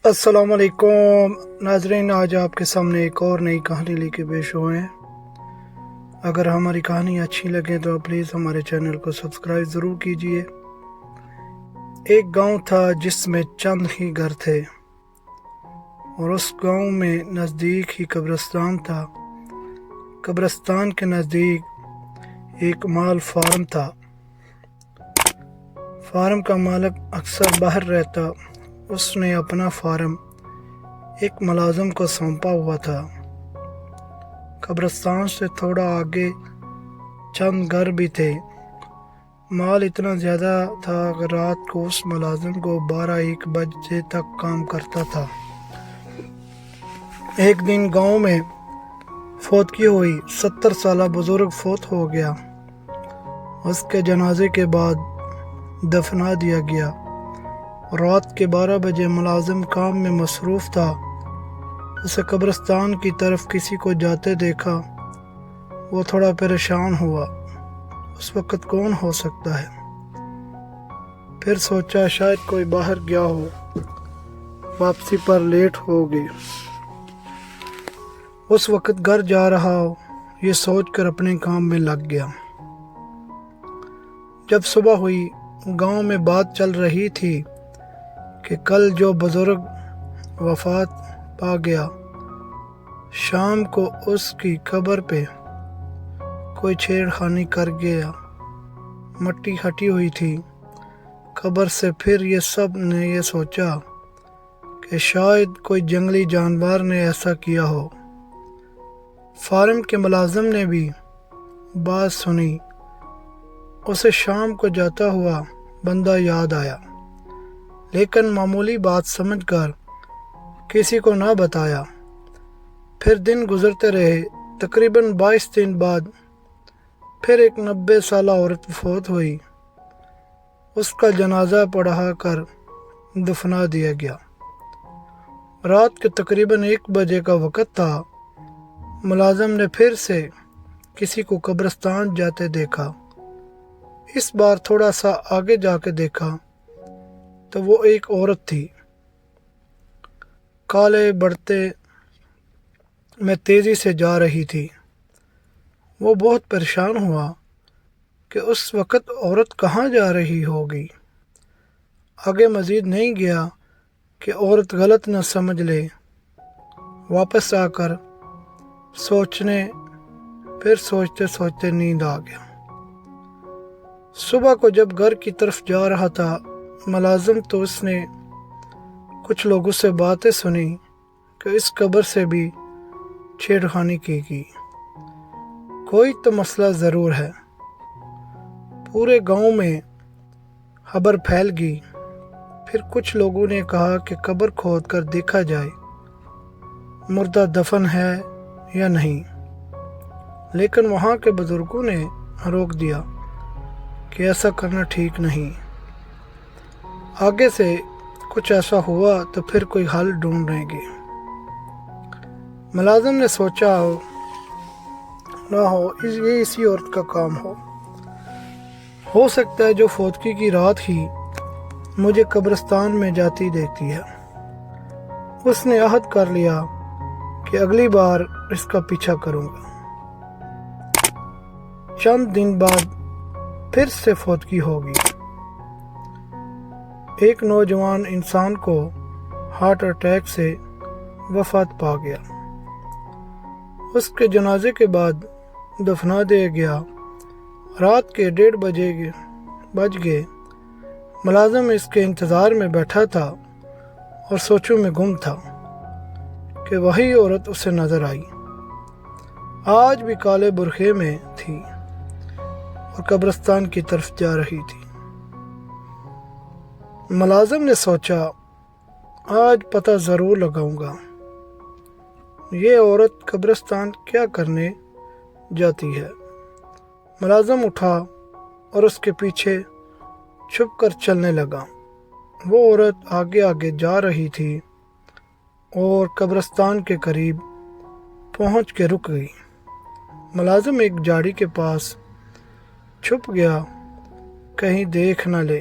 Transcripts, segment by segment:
السلام علیکم ناظرین، آج آپ کے سامنے ایک اور نئی کہانی لے کے پیش ہوئے ہیں۔ اگر ہماری کہانی اچھی لگے تو پلیز ہمارے چینل کو سبسکرائب ضرور کیجیے۔ ایک گاؤں تھا جس میں چند ہی گھر تھے اور اس گاؤں میں نزدیک ہی قبرستان تھا۔ قبرستان کے نزدیک ایک مال فارم تھا۔ فارم کا مالک اکثر باہر رہتا۔ اس نے اپنا فارم ایک ملازم کو سونپا ہوا تھا۔ قبرستان سے تھوڑا آگے چند گھر بھی تھے۔ مال اتنا زیادہ تھا کہ رات کو اس ملازم کو 12-1 بجے تک کام کرتا تھا۔ ایک دن گاؤں میں فوتگی ہوئی۔ 70 سالہ بزرگ فوت ہو گیا۔ اس کے جنازے کے بعد دفنا دیا گیا۔ رات کے 12 بجے ملازم کام میں مصروف تھا۔ اسے قبرستان کی طرف کسی کو جاتے دیکھا۔ وہ تھوڑا پریشان ہوا۔ اس وقت کون ہو سکتا ہے؟ پھر سوچا شاید کوئی باہر گیا ہو، واپسی پر لیٹ ہوگی، اس وقت گھر جا رہا ہو۔ یہ سوچ کر اپنے کام میں لگ گیا۔ جب صبح ہوئی، گاؤں میں بات چل رہی تھی کہ کل جو بزرگ وفات پا گیا، شام کو اس کی قبر پہ کوئی چھیڑ خانی کر گیا۔ مٹی ہٹی ہوئی تھی قبر سے۔ پھر یہ سب نے یہ سوچا کہ شاید کوئی جنگلی جانور نے ایسا کیا ہو۔ فارم کے ملازم نے بھی بات سنی۔ اسے شام کو جاتا ہوا بندہ یاد آیا، لیکن معمولی بات سمجھ کر کسی کو نہ بتایا۔ پھر دن گزرتے رہے۔ تقریباً 22 دن بعد پھر ایک 90 سالہ عورت فوت ہوئی۔ اس کا جنازہ پڑھا کر دفنا دیا گیا۔ رات کے تقریباً 1 بجے کا وقت تھا۔ ملازم نے پھر سے کسی کو قبرستان جاتے دیکھا۔ اس بار تھوڑا سا آگے جا کے دیکھا تو وہ ایک عورت تھی۔ کالے بڑھتے میں تیزی سے جا رہی تھی۔ وہ بہت پریشان ہوا کہ اس وقت عورت کہاں جا رہی ہوگی۔ آگے مزید نہیں گیا کہ عورت غلط نہ سمجھ لے۔ واپس آ کر پھر سوچتے سوچتے نیند آ گیا۔ صبح کو جب گھر کی طرف جا رہا تھا، ملازم تو اس نے کچھ لوگوں سے باتیں سنی کہ اس قبر سے بھی چھیڑ خانی کی گئی۔ کوئی تو مسئلہ ضرور ہے۔ پورے گاؤں میں خبر پھیل گئی۔ پھر کچھ لوگوں نے کہا کہ قبر کھود کر دیکھا جائے، مردہ دفن ہے یا نہیں۔ لیکن وہاں کے بزرگوں نے روک دیا کہ ایسا کرنا ٹھیک نہیں۔ آگے سے کچھ ایسا ہوا تو پھر کوئی حل ڈھونڈیں گے۔ ملازم نے سوچا نہ ہو یہ اسی عورت کا کام ہو سکتا ہے جو فوتگی کی رات ہی مجھے قبرستان میں جاتی دیکھتی ہے۔ اس نے عہد کر لیا کہ اگلی بار اس کا پیچھا کروں گا۔ چند دن بعد پھر سے فوتگی ہوگی۔ ایک نوجوان انسان کو ہارٹ اٹیک سے وفات پا گیا۔ اس کے جنازے کے بعد دفنا دیا گیا۔ رات کے 1:30 بج گئے۔ ملازم اس کے انتظار میں بیٹھا تھا اور سوچوں میں گم تھا کہ وہی عورت اسے نظر آئی۔ آج بھی کالے برقعے میں تھی اور قبرستان کی طرف جا رہی تھی۔ ملازم نے سوچا آج پتہ ضرور لگاؤں گا، یہ عورت قبرستان کیا کرنے جاتی ہے۔ ملازم اٹھا اور اس کے پیچھے چھپ کر چلنے لگا۔ وہ عورت آگے آگے جا رہی تھی اور قبرستان کے قریب پہنچ کے رک گئی۔ ملازم ایک جھاڑی کے پاس چھپ گیا، کہیں دیکھ نہ لے۔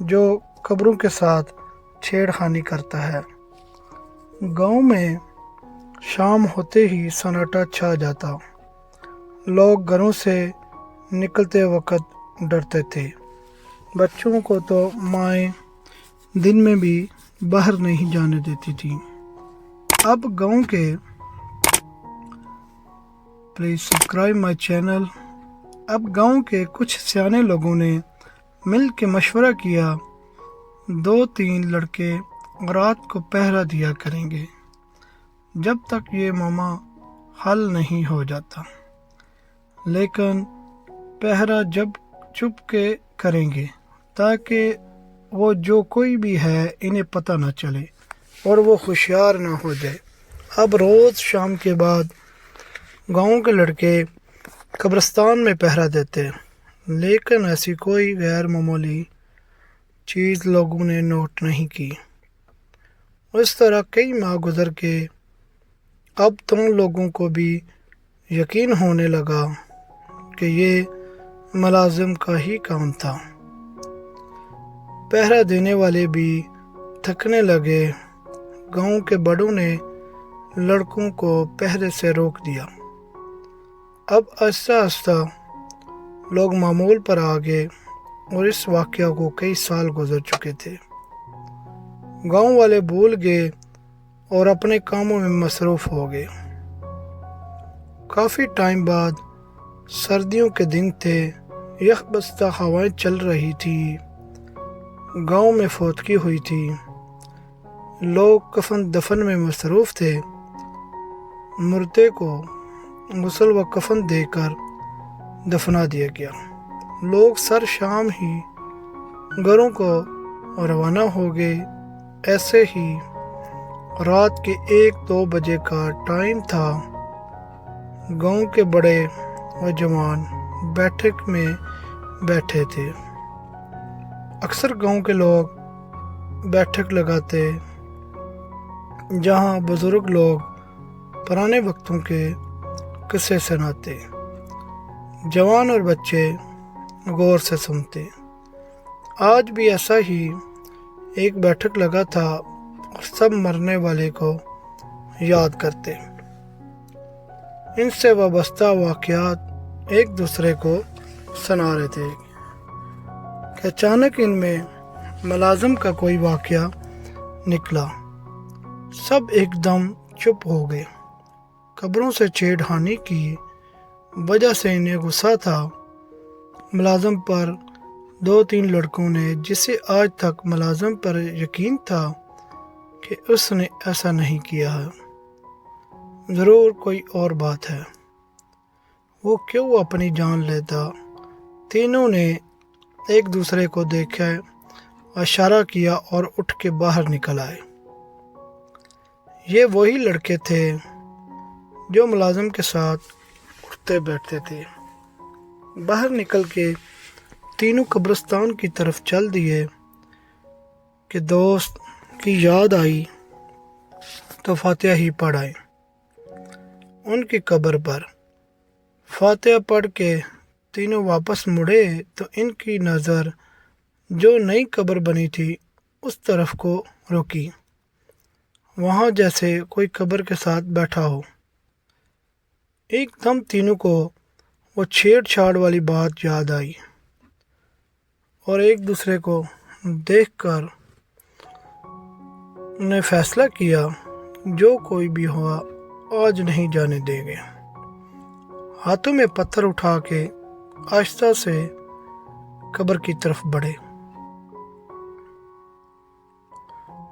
جو قبروں کے ساتھ چھیڑ خانی کرتا ہے۔ گاؤں میں شام ہوتے ہی سناٹا چھا جاتا۔ لوگ گھروں سے نکلتے وقت ڈرتے تھے۔ بچوں کو تو مائیں دن میں بھی باہر نہیں جانے دیتی تھیں۔ اب گاؤں کے پلیز سبسکرائب مائی چینل۔ اب گاؤں کے کچھ سیانے لوگوں نے مل کے مشورہ کیا، 2-3 لڑکے رات کو پہرا دیا کریں گے جب تک یہ معاملہ حل نہیں ہو جاتا، لیکن پہرا جب چھپ کے کریں گے تاکہ وہ جو کوئی بھی ہے انہیں پتہ نہ چلے اور وہ ہوشیار نہ ہو جائے۔ اب روز شام کے بعد گاؤں کے لڑکے قبرستان میں پہرا دیتے، لیکن ایسی کوئی غیر معمولی چیز لوگوں نے نوٹ نہیں کی۔ اس طرح کئی ماہ گزر کے اب تم لوگوں کو بھی یقین ہونے لگا کہ یہ ملازم کا ہی کام تھا۔ پہرا دینے والے بھی تھکنے لگے۔ گاؤں کے بڑوں نے لڑکوں کو پہرے سے روک دیا۔ اب آہستہ آہستہ لوگ معمول پر آ گئے اور اس واقعہ کو کئی سال گزر چکے تھے۔ گاؤں والے بھول گئے اور اپنے کاموں میں مصروف ہو گئے۔ کافی ٹائم بعد سردیوں کے دن تھے، یخ بستہ ہوائیں چل رہی تھی، گاؤں میں فوتگی ہوئی تھی، لوگ کفن دفن میں مصروف تھے۔ مردے کو غسل و کفن دے کر دفنا دیا گیا۔ لوگ سر شام ہی گھروں کو روانہ ہو گئے۔ ایسے ہی رات کے 1-2 بجے کا ٹائم تھا۔ گاؤں کے بڑے و جوان بیٹھک میں بیٹھے تھے۔ اکثر گاؤں کے لوگ بیٹھک لگاتے جہاں بزرگ لوگ پرانے وقتوں کے قصے سناتے، جوان اور بچے غور سے سنتے۔ آج بھی ایسا ہی ایک بیٹھک لگا تھا اور سب مرنے والے کو یاد کرتے۔ ان سے وابستہ واقعات ایک دوسرے کو سنا رہے تھے کہ اچانک ان میں ملازم کا کوئی واقعہ نکلا۔ سب ایک دم چپ ہو گئے۔ قبروں سے چھیڑ خانی کی وجہ سے انہیں غصہ تھا۔ ملازم پر 2-3 لڑکوں نے، جسے آج تک ملازم پر یقین تھا کہ اس نے ایسا نہیں کیا ہے، ضرور کوئی اور بات ہے، وہ کیوں اپنی جان لیتا۔ تینوں نے ایک دوسرے کو دیکھا، اشارہ کیا اور اٹھ کے باہر نکل آئے۔ یہ وہی لڑکے تھے جو ملازم کے ساتھ اٹھتے بیٹھتے تھے۔ باہر نکل کے تینوں قبرستان کی طرف چل دیے کہ دوست کی یاد آئی تو فاتحہ ہی پڑھ آئے۔ ان کی قبر پر فاتحہ پڑھ کے تینوں واپس مڑے تو ان کی نظر جو نئی قبر بنی تھی اس طرف کو رکی۔ وہاں جیسے کوئی قبر کے ساتھ بیٹھا ہو۔ ایک دم تینوں کو وہ چھیڑ چھاڑ والی بات یاد آئی اور ایک دوسرے کو دیکھ کر نے فیصلہ کیا جو کوئی بھی ہوا آج نہیں جانے دیں گے۔ ہاتھوں میں پتھر اٹھا کے آہستہ سے قبر کی طرف بڑھے۔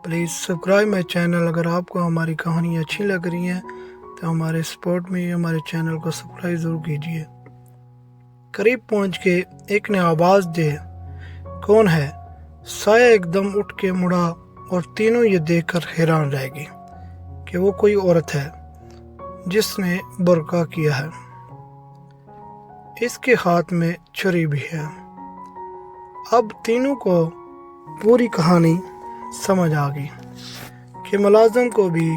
Please subscribe my channel. اگر آپ کو ہماری کہانی اچھی لگ رہی ہیں تو ہمارے سپورٹ میں ہمارے چینل کو سبسکرائب ضرور کیجیے۔ قریب پہنچ کے ایک نے آواز دی، کون ہے؟ سایہ ایک دم اٹھ کے مڑا اور تینوں یہ دیکھ کر حیران رہ گئے کہ وہ کوئی عورت ہے جس نے برقع کیا ہے۔ اس کے ہاتھ میں چھری بھی ہے۔ اب تینوں کو پوری کہانی سمجھ آ گئی کہ ملازم کو بھی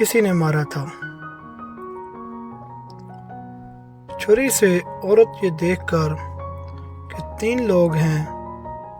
اسی نے مارا تھا۔ چھری سے عورت یہ دیکھ کر کہ 3 لوگ ہیں